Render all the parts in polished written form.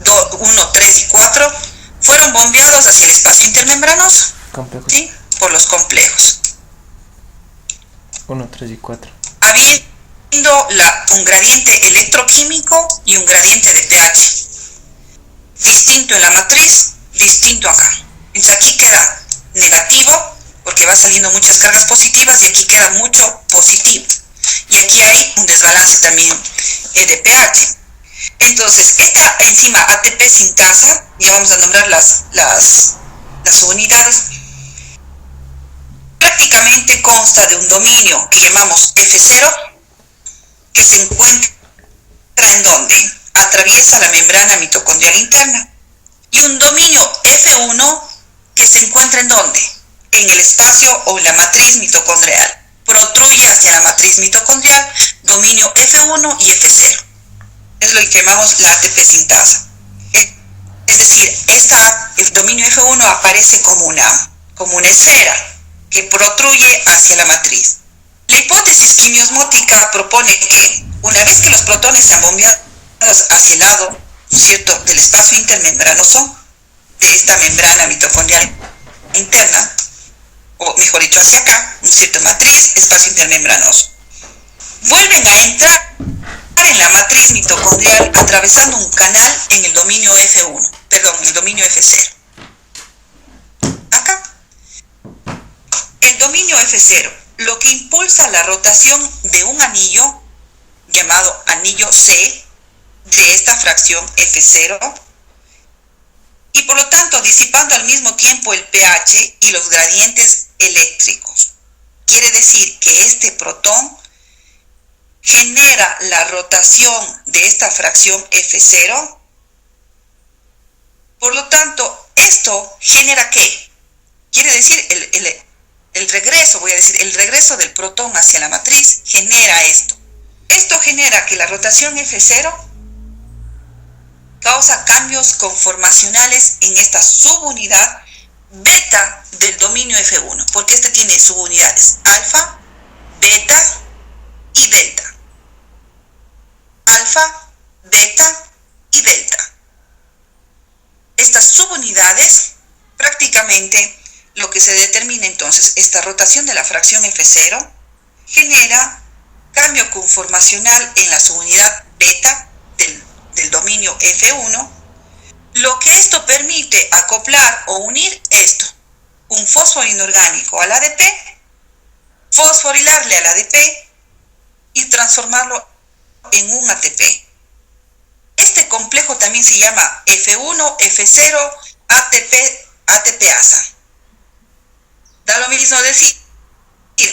1, 3 y 4 fueron bombeados hacia el espacio intermembranoso, ¿sí? Por los complejos. 1, 3 y 4. Habiendo un gradiente electroquímico y un gradiente de pH. Distinto en la matriz, distinto acá. Entonces aquí queda negativo, porque va saliendo muchas cargas positivas, y aquí queda mucho positivo. Y aquí hay un desbalance también de pH. Entonces, esta enzima ATP sintasa, ya vamos a nombrar las unidades, prácticamente consta de un dominio que llamamos F0, que se encuentra ¿en dónde? Atraviesa la membrana mitocondrial interna. Y un dominio F1 que se encuentra ¿en dónde? En el espacio o la matriz mitocondrial. Protruye hacia la matriz mitocondrial, dominio F1 y F0. Es lo que llamamos la ATP sintasa. Es decir, el dominio F1 aparece como una esfera que protruye hacia la matriz. La hipótesis quimiosmótica propone que una vez que los protones sean bombeados hacia el lado, ¿cierto?, del espacio intermembranoso, de esta membrana mitocondrial interna, o mejor dicho, hacia acá, ¿no es cierto?, matriz, espacio intermembranoso, vuelven a entrar en la matriz mitocondrial atravesando un canal en el dominio F1, perdón, en el dominio F0. Acá. El dominio F0, lo que impulsa la rotación de un anillo llamado anillo C de esta fracción F0, y por lo tanto disipando al mismo tiempo el pH y los gradientes eléctricos. Quiere decir que este protón genera la rotación de esta fracción F0. Por lo tanto, esto genera ¿qué? Quiere decir el regreso, voy a decir, el regreso del protón hacia la matriz genera esto. Esto genera que la rotación F0 causa cambios conformacionales en esta subunidad beta del dominio F1, porque este tiene subunidades alfa, beta y delta. Alfa, beta y delta. Estas subunidades, prácticamente lo que se determina entonces, esta rotación de la fracción F0 genera cambio conformacional en la subunidad beta del dominio F1, lo que esto permite acoplar o unir esto, un fósforo inorgánico al ADP, fosforilarle al ADP y transformarlo en un ATP. Este complejo también se llama F1, F0, ATP, ATPasa. Da lo mismo decir,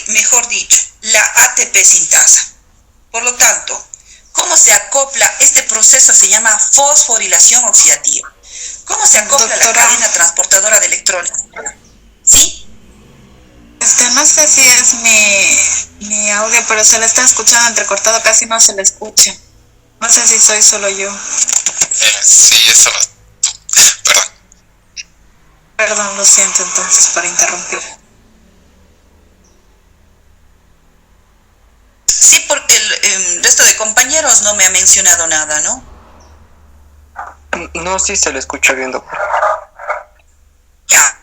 mejor dicho, la ATP sintasa. Por lo tanto, ¿cómo se acopla? Este proceso se llama fosforilación oxidativa. ¿Cómo se acopla la cadena transportadora de electrones? ¿Sí? No sé si es mi audio, pero se le está escuchando entrecortado, casi no se le escucha. No sé si soy solo yo. Sí, es solo tú. Perdón. Perdón, lo siento entonces por interrumpir. Sí, porque el resto de compañeros no me ha mencionado nada, ¿no? No, sí se le escucha bien, doctor. Ya.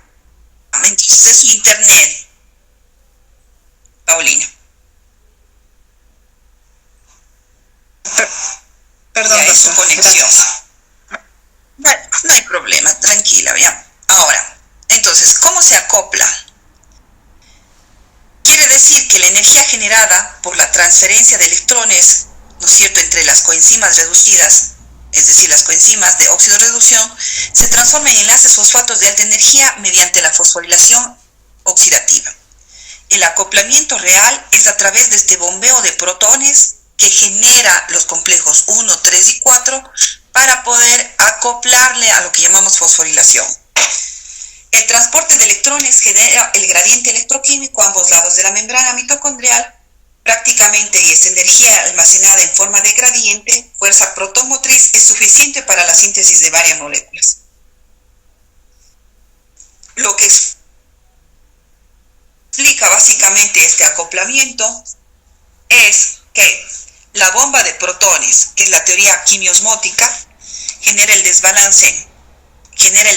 Entonces es su internet, Paulina. Perdón, ya, es su conexión. Bueno, no hay problema, tranquila, ¿ya? Ahora, entonces, ¿cómo se acopla? Quiere decir que la energía generada por la transferencia de electrones, ¿no es cierto?, entre las coenzimas reducidas, es decir, las coenzimas de óxido reducción, se transforma en enlaces fosfatos de alta energía mediante la fosforilación oxidativa. El acoplamiento real es a través de este bombeo de protones que genera los complejos 1, 3 y 4 para poder acoplarle a lo que llamamos fosforilación. El transporte de electrones genera el gradiente electroquímico a ambos lados de la membrana mitocondrial prácticamente, y esta energía almacenada en forma de gradiente, fuerza protomotriz, es suficiente para la síntesis de varias moléculas. Lo que explica básicamente este acoplamiento es que la bomba de protones, que es la teoría quimiosmótica, genera el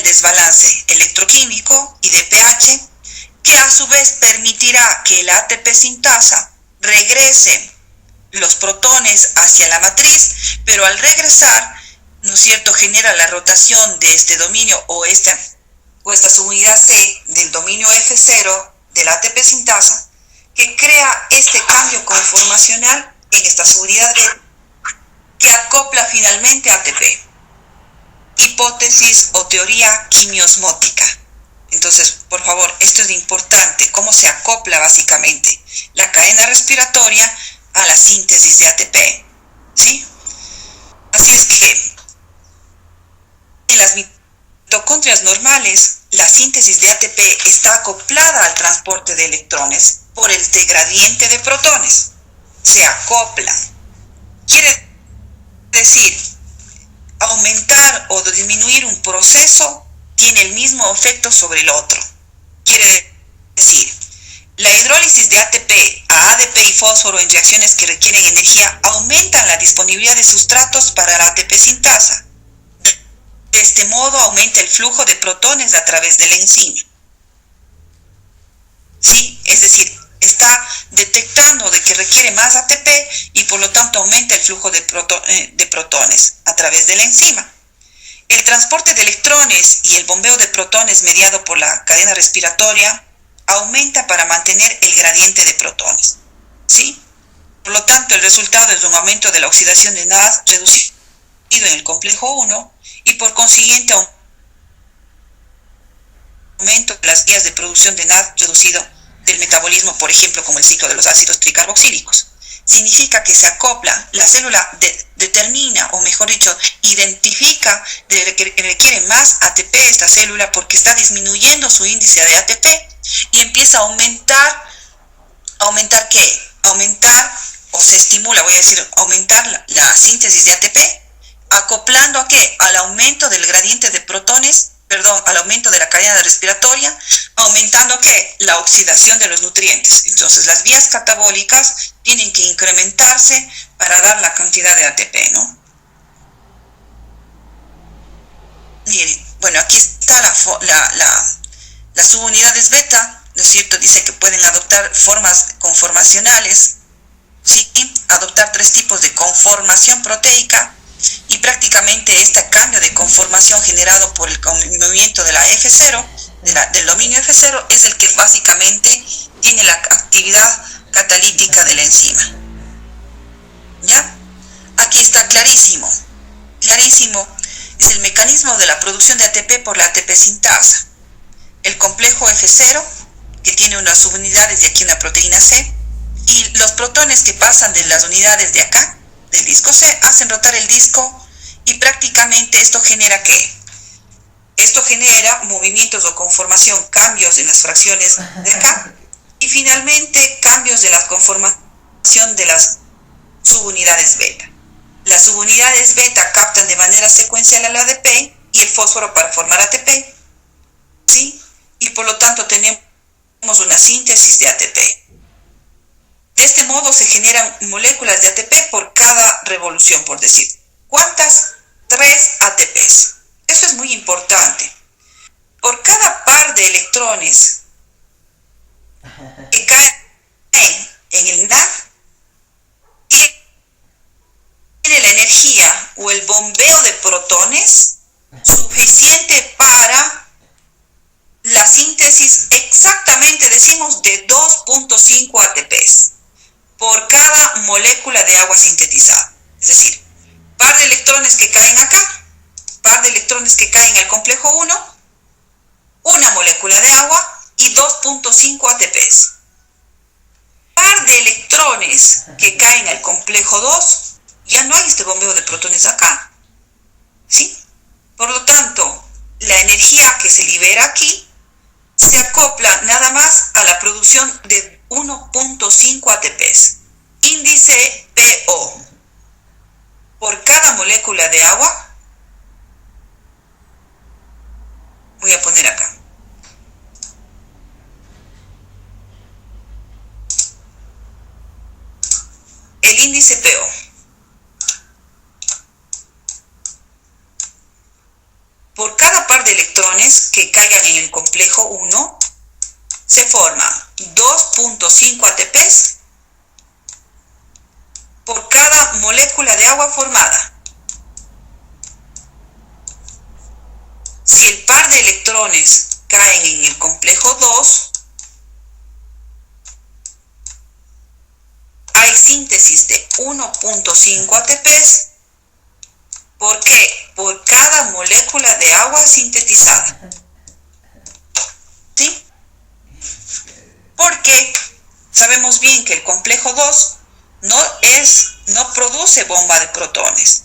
desbalance electroquímico y de pH, que a su vez permitirá que el ATP sintasa regrese los protones hacia la matriz, pero al regresar, ¿no es cierto?, genera la rotación de este dominio o esta subunidad C del dominio F0 del ATP sintasa, que crea este cambio conformacional en esta subunidad B, que acopla finalmente ATP. Hipótesis o teoría quimiosmótica. Entonces, por favor, esto es importante, cómo se acopla básicamente la cadena respiratoria a la síntesis de ATP, ¿sí? Así es que en las mitocondrias normales, la síntesis de ATP está acoplada al transporte de electrones por el gradiente de protones. Se acopla. Quiere decir, aumentar o disminuir un proceso tiene el mismo efecto sobre el otro. Quiere decir, la hidrólisis de ATP a ADP y fósforo en reacciones que requieren energía aumentan la disponibilidad de sustratos para la ATP sintasa. De este modo aumenta el flujo de protones a través de la enzima. ¿Sí? Es decir, está detectando de que requiere más ATP y por lo tanto aumenta el flujo de protones a través de la enzima. El transporte de electrones y el bombeo de protones mediado por la cadena respiratoria aumenta para mantener el gradiente de protones. ¿Sí? Por lo tanto, el resultado es un aumento de la oxidación de NAD reducido en el complejo 1 y por consiguiente aumento de las vías de producción de NAD reducido del metabolismo, por ejemplo, como el ciclo de los ácidos tricarboxílicos. Significa que se acopla, la célula determina, o mejor dicho, identifica que requiere más ATP esta célula porque está disminuyendo su índice de ATP y empieza a ¿aumentar qué? Aumentar, o se estimula, voy a decir, aumentar la síntesis de ATP, acoplando ¿a qué? Al aumento del gradiente de protones, al aumento de la cadena respiratoria, aumentando ¿qué? La oxidación de los nutrientes. Entonces, las vías catabólicas tienen que incrementarse para dar la cantidad de ATP, ¿no? Miren, bueno, aquí está las subunidades beta, ¿no es cierto? Dice que pueden adoptar formas conformacionales, ¿sí? Adoptar 3 tipos de conformación proteica, y prácticamente este cambio de conformación generado por el movimiento de la F0, del dominio F0, es el que básicamente tiene la actividad catalítica de la enzima. ¿Ya? Aquí está clarísimo, es el mecanismo de la producción de ATP por la ATP sintasa. El complejo F0, que tiene unas subunidades de aquí una proteína C, y los protones que pasan de las unidades de acá, del disco C, hacen rotar el disco y prácticamente esto genera ¿qué? Esto genera movimientos o conformación, cambios en las fracciones de acá y finalmente cambios de la conformación de las subunidades beta. Las subunidades beta captan de manera secuencial el ADP y el fósforo para formar ATP, ¿sí? Y por lo tanto tenemos una síntesis de ATP. De este modo se generan moléculas de ATP por cada revolución, por decir. ¿Cuántas? 3 ATPs. Eso es muy importante. Por cada par de electrones que caen en el NAD, tiene la energía o el bombeo de protones suficiente para la síntesis exactamente, decimos, de 2.5 ATPs. Por cada molécula de agua sintetizada. Es decir, par de electrones que caen acá, par de electrones que caen al complejo 1, una molécula de agua y 2.5 ATPs. Par de electrones que caen al complejo 2, ya no hay este bombeo de protones acá. ¿Sí? Por lo tanto, la energía que se libera aquí se acopla nada más a la producción de 1.5 ATPs. Índice PO. Por cada molécula de agua, voy a poner acá. El índice PO. de electrones que caigan en el complejo 1, se forman 2.5 ATPs por cada molécula de agua formada. Si el par de electrones caen en el complejo 2, hay síntesis de 1.5 ATPs. ¿Por qué? Por cada molécula de agua sintetizada. ¿Sí? Porque sabemos bien que el complejo 2 no produce bomba de protones.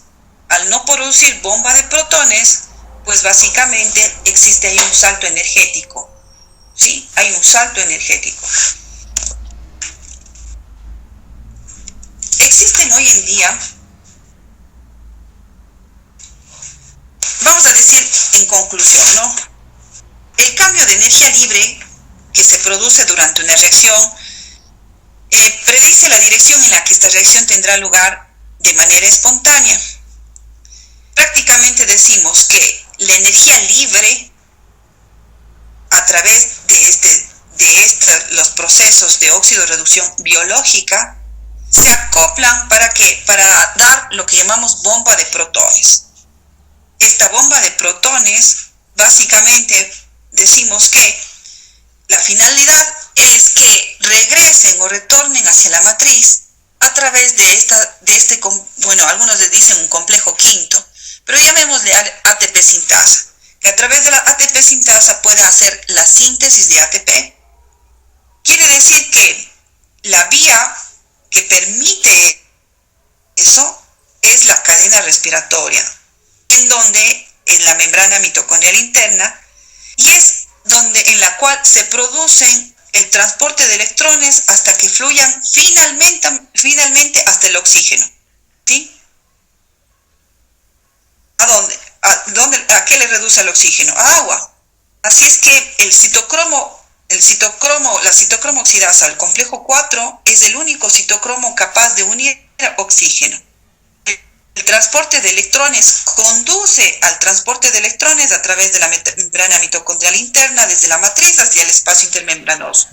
Al no producir bomba de protones, pues básicamente existe ahí un salto energético. ¿Sí? Hay un salto energético. Existen hoy en día, vamos a decir en conclusión, ¿no? El cambio de energía libre que se produce durante una reacción predice la dirección en la que esta reacción tendrá lugar de manera espontánea. Prácticamente decimos que la energía libre a través de los procesos de oxidorreducción biológica se acoplan ¿para qué? Para dar lo que llamamos bomba de protones. Esta bomba de protones, básicamente decimos que la finalidad es que regresen o retornen hacia la matriz a través algunos le dicen un complejo quinto, pero llamémosle ATP sintasa, que a través de la ATP sintasa puede hacer la síntesis de ATP. Quiere decir que la vía que permite eso es la cadena respiratoria, en la membrana mitocondrial interna, y es en la cual se producen el transporte de electrones hasta que fluyan finalmente hasta el oxígeno. ¿Sí? ¿A dónde? ¿A qué le reduce el oxígeno? A agua. Así es que la citocromo oxidasa, el complejo 4, es el único citocromo capaz de unir oxígeno. El transporte de electrones conduce al transporte de electrones a través de la membrana mitocondrial interna desde la matriz hacia el espacio intermembranoso.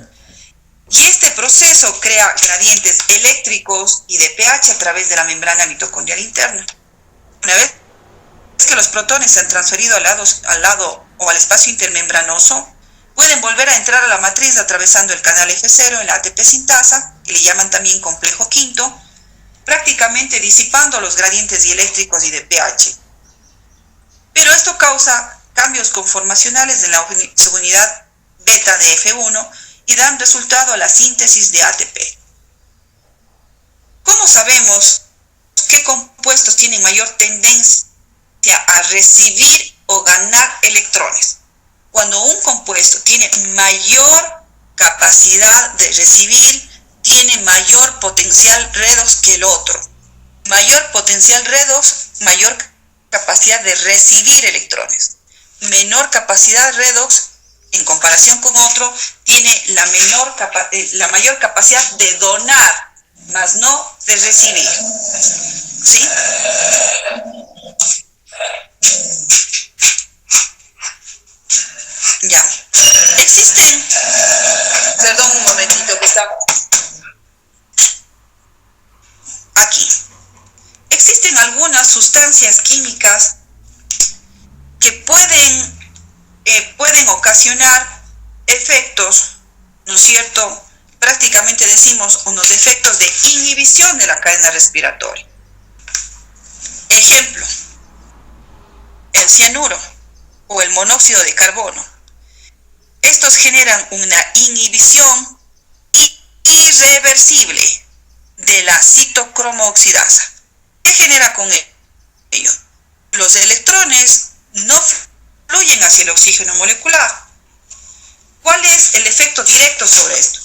Y este proceso crea gradientes eléctricos y de pH a través de la membrana mitocondrial interna. Una vez que los protones se han transferido al lado o al espacio intermembranoso, pueden volver a entrar a la matriz atravesando el canal F0 en la ATP sintasa, que le llaman también complejo quinto, prácticamente disipando los gradientes dieléctricos y de pH. Pero esto causa cambios conformacionales en la subunidad beta de F1 y dan resultado a la síntesis de ATP. ¿Cómo sabemos qué compuestos tienen mayor tendencia a recibir o ganar electrones? Cuando un compuesto tiene mayor capacidad de recibir, tiene mayor potencial redox que el otro. Mayor potencial redox, mayor capacidad de recibir electrones. Menor capacidad redox, en comparación con otro, tiene la mayor capacidad de donar, más no de recibir. ¿Sí? Ya. Existen, perdón un momentito que está aquí. Existen algunas sustancias químicas que pueden ocasionar efectos, ¿no es cierto? Prácticamente decimos unos efectos de inhibición de la cadena respiratoria. Ejemplo, el cianuro o el monóxido de carbono. Estos generan una inhibición irreversible de la citocromo oxidasa. ¿Qué genera con ello? Los electrones no fluyen hacia el oxígeno molecular. ¿Cuál es el efecto directo sobre esto?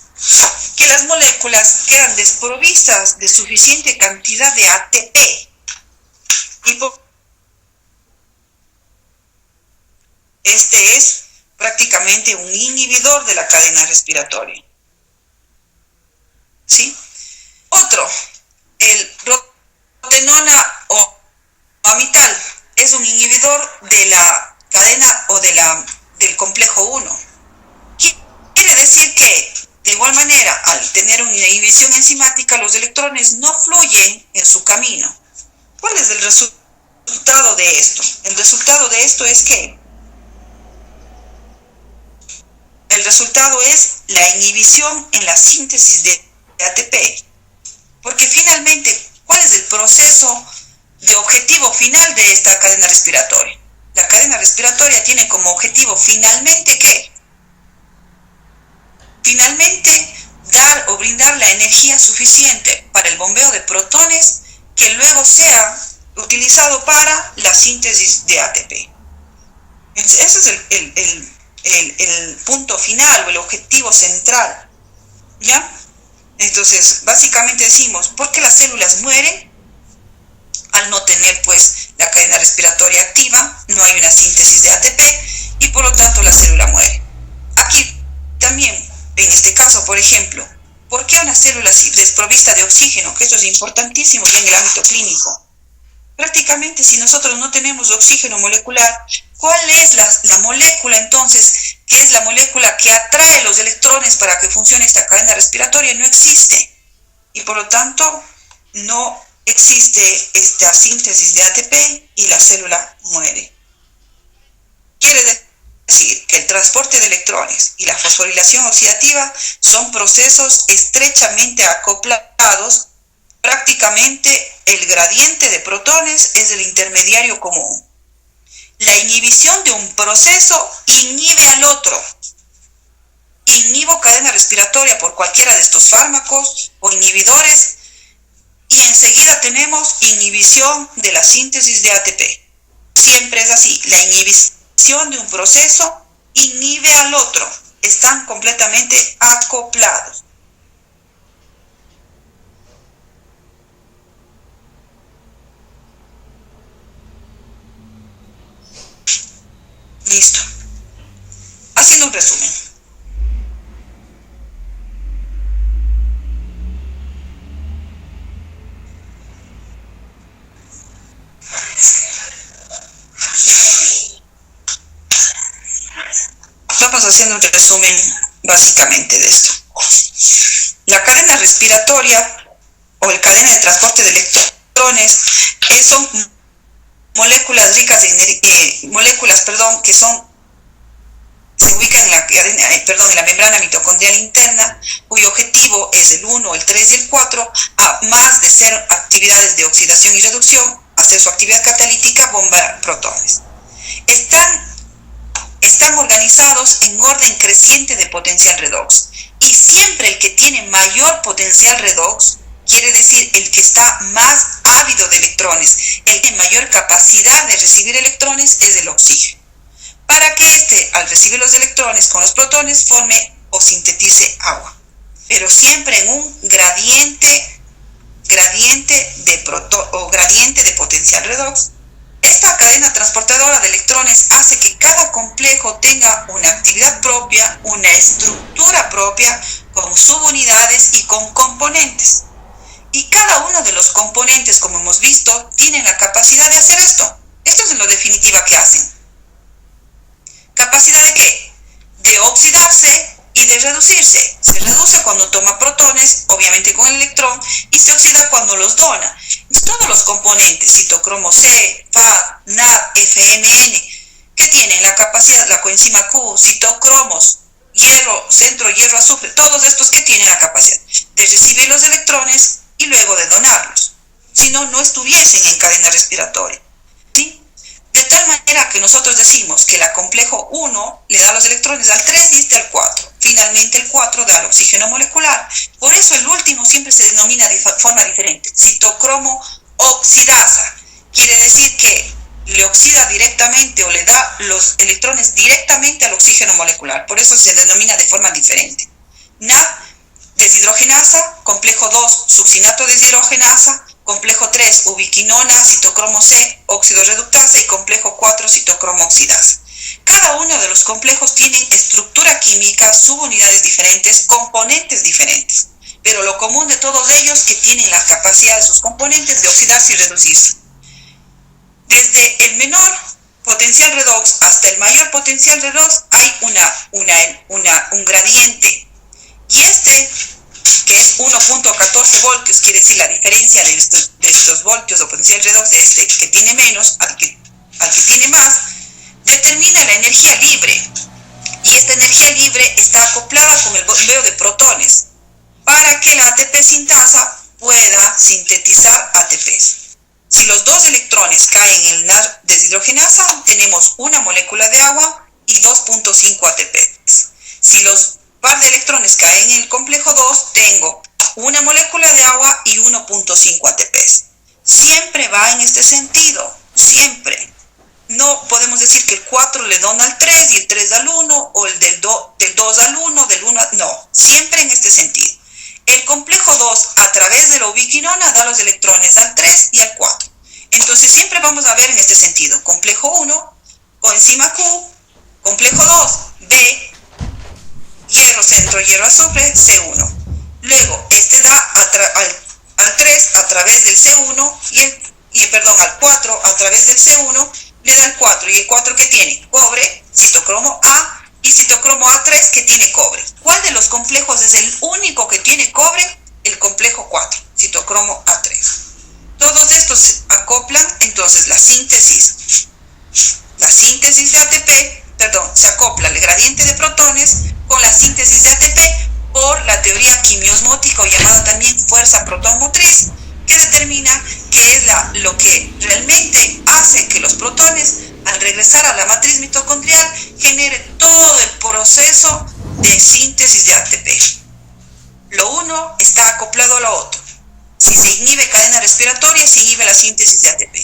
Que las moléculas quedan desprovistas de suficiente cantidad de ATP. Este es prácticamente un inhibidor de la cadena respiratoria. ¿Sí? Otro, el rotenona o amital, es un inhibidor de la cadena o de enzimática los electrones no fluyen en su camino. ¿Cuál es el resultado de esto? El resultado de esto es que el resultado es la inhibición en la síntesis de ATP. Porque finalmente, ¿cuál es el proceso de objetivo final de esta cadena respiratoria? La cadena respiratoria tiene como objetivo finalmente ¿qué? Finalmente, dar o brindar la energía suficiente para el bombeo de protones que luego sea utilizado para la síntesis de ATP. Ese es el punto final o el objetivo central, ¿ya? Entonces, básicamente decimos, ¿por qué las células mueren? Al no tener, pues, la cadena respiratoria activa, no hay una síntesis de ATP y por lo tanto la célula muere. Aquí también, en este caso, por ejemplo, ¿por qué una célula desprovista de oxígeno? Que esto es importantísimo ya en el ámbito clínico. Prácticamente, si nosotros no tenemos oxígeno molecular, ¿cuál es la molécula entonces, que es la molécula que atrae los electrones para que funcione esta cadena respiratoria? No existe. Y por lo tanto, no existe esta síntesis de ATP y la célula muere. Quiere decir que el transporte de electrones y la fosforilación oxidativa son procesos estrechamente acoplados. Prácticamente el gradiente de protones es el intermediario común. La inhibición de un proceso inhibe al otro. Inhibo cadena respiratoria por cualquiera de estos fármacos o inhibidores y enseguida tenemos inhibición de la síntesis de ATP. Siempre es así. La inhibición de un proceso inhibe al otro. Están completamente acoplados. Listo. Haciendo un resumen. Vamos haciendo un resumen básicamente de esto. La cadena respiratoria o el cadena de transporte de electrones son moléculas ricas en moléculas, que se ubican en la cadena, en la membrana mitocondrial interna, cuyo objetivo es el 1, el 3 y el 4, a más de ser actividades de oxidación y reducción, hacer su actividad catalítica, bombear protones. Están organizados en orden creciente de potencial redox. Y siempre el que tiene mayor potencial redox, quiere decir el que está más ávido de electrones, el que tiene mayor capacidad de recibir electrones, es el oxígeno. Para que al recibir los electrones con los protones, forme o sintetice agua. Pero siempre en un gradiente de potencial redox. Esta cadena transportadora de electrones hace que cada complejo tenga una actividad propia, una estructura propia, con subunidades y con componentes. Y cada uno de los componentes, como hemos visto, tienen la capacidad de hacer esto. Esto es en lo definitiva que hacen. ¿Capacidad de qué? De oxidarse y de reducirse. Se reduce cuando toma protones, obviamente con el electrón, y se oxida cuando los dona. Y todos los componentes, citocromo C, FAD, NAD, FMN, que tienen la capacidad, la coenzima Q, citocromos, hierro, centro, hierro, azufre, todos estos que tienen la capacidad de recibir los electrones y luego de donarlos. Si no, no estuviesen en cadena respiratoria. ¿Sí? De tal manera que nosotros decimos que la complejo 1 le da los electrones al 3 y al 4. Finalmente el 4 da el oxígeno molecular. Por eso el último siempre se denomina de forma diferente. Citocromo oxidasa. Quiere decir que le oxida directamente o le da los electrones directamente al oxígeno molecular. Por eso se denomina de forma diferente. NAD, deshidrogenasa. Complejo 2, succinato deshidrogenasa. Complejo 3, ubiquinona, citocromo C, óxido reductasa, y complejo 4, citocromo oxidasa. Cada uno de los complejos tiene estructura química, subunidades diferentes, componentes diferentes. Pero lo común de todos ellos es que tienen la capacidad de sus componentes de oxidarse y reducirse. Desde el menor potencial redox hasta el mayor potencial redox hay un gradiente. Y que es 1.14 voltios, quiere decir la diferencia de estos voltios o potencial redox de este que tiene menos al que tiene más, determina la energía libre. Y esta energía libre está acoplada con el bombeo de protones para que la ATP sintasa pueda sintetizar ATPs. Si los dos electrones caen en el NAD deshidrogenasa, tenemos una molécula de agua y 2.5 ATPs. Si los par de electrones caen en el complejo 2, tengo una molécula de agua y 1.5 ATPs. Siempre va en este sentido, siempre. No podemos decir que el 4 le dona al 3 y el 3 al 1, o el del 2 al 1, del 1 al... No, siempre en este sentido. El complejo 2 a través de la ubiquinona da los electrones al 3 y al 4. Entonces siempre vamos a ver en este sentido. Complejo 1, coenzima Q, complejo 2, B, hierro centro, hierro azufre, C1. Luego, este da al 3 a través del C1 al 4 a través del C1 le da el 4. ¿Y el 4 que tiene? Cobre, citocromo A y citocromo A3 que tiene cobre. ¿Cuál de los complejos es el único que tiene cobre? El complejo 4, citocromo A3. Todos estos se acoplan, entonces la síntesis de ATP, se acopla el gradiente de protones con la síntesis de ATP por la teoría quimiosmótica o llamada también fuerza protonmotriz, que determina qué es lo que realmente hace que los protones, al regresar a la matriz mitocondrial, genere todo el proceso de síntesis de ATP. Lo uno está acoplado a lo otro. Si se inhibe cadena respiratoria, se inhibe la síntesis de ATP.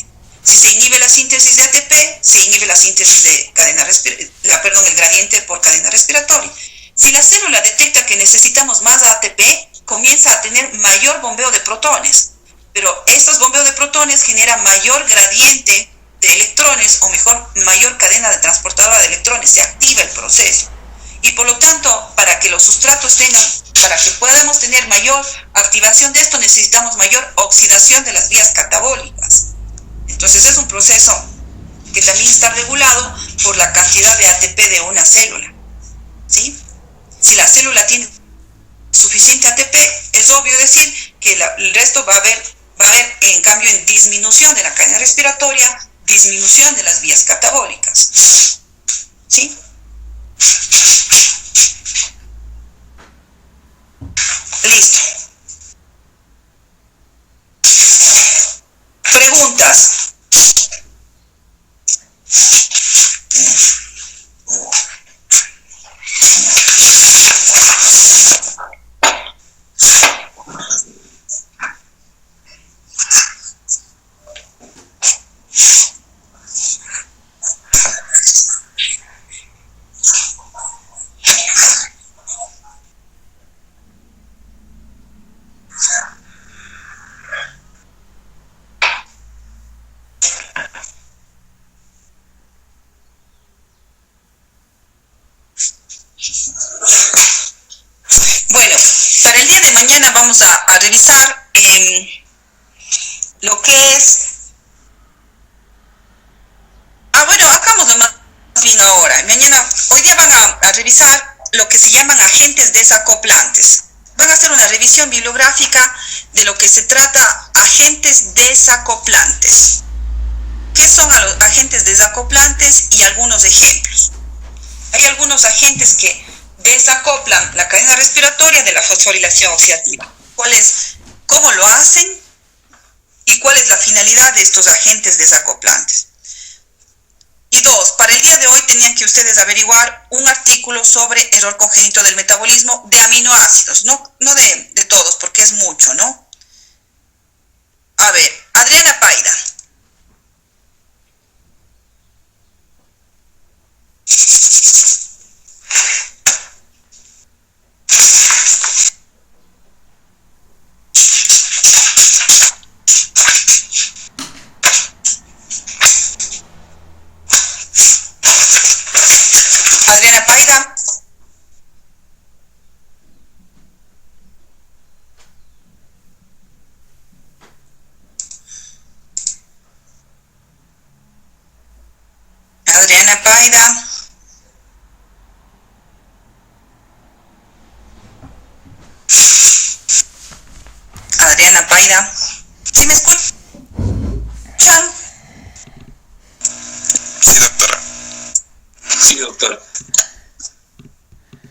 Si se inhibe la síntesis de ATP, se inhibe la síntesis de el gradiente por cadena respiratoria. Si la célula detecta que necesitamos más ATP, comienza a tener mayor bombeo de protones. Pero estos bombeos de protones generan mayor gradiente de electrones, o mejor, mayor cadena de transportadora de electrones. Se activa el proceso. Y por lo tanto, para que los sustratos para que podamos tener mayor activación de esto, necesitamos mayor oxidación de las vías catabólicas. Entonces es un proceso que también está regulado por la cantidad de ATP de una célula, ¿sí? Si la célula tiene suficiente ATP, es obvio decir que el resto va a haber en cambio en disminución de la cadena respiratoria, disminución de las vías catabólicas, ¿sí? Listo. Preguntas. Bueno, para el día de mañana vamos a revisar lo que es... hagámoslo más bien ahora. Hoy día van a revisar lo que se llaman agentes desacoplantes. Van a hacer una revisión bibliográfica de lo que se trata agentes desacoplantes. ¿Qué son los agentes desacoplantes y algunos ejemplos? Hay algunos agentes que desacoplan la cadena respiratoria de la fosforilación oxidativa. ¿Cómo lo hacen? ¿Y cuál es la finalidad de estos agentes desacoplantes? Y dos, para el día de hoy tenían que ustedes averiguar un artículo sobre error congénito del metabolismo de aminoácidos, no de todos, porque es mucho, ¿no? A ver, Adriana Paida. Adriana Paida. Adriana Paida. Paina. ¿Sí me escuchan? Sí, doctora. Sí, doctora.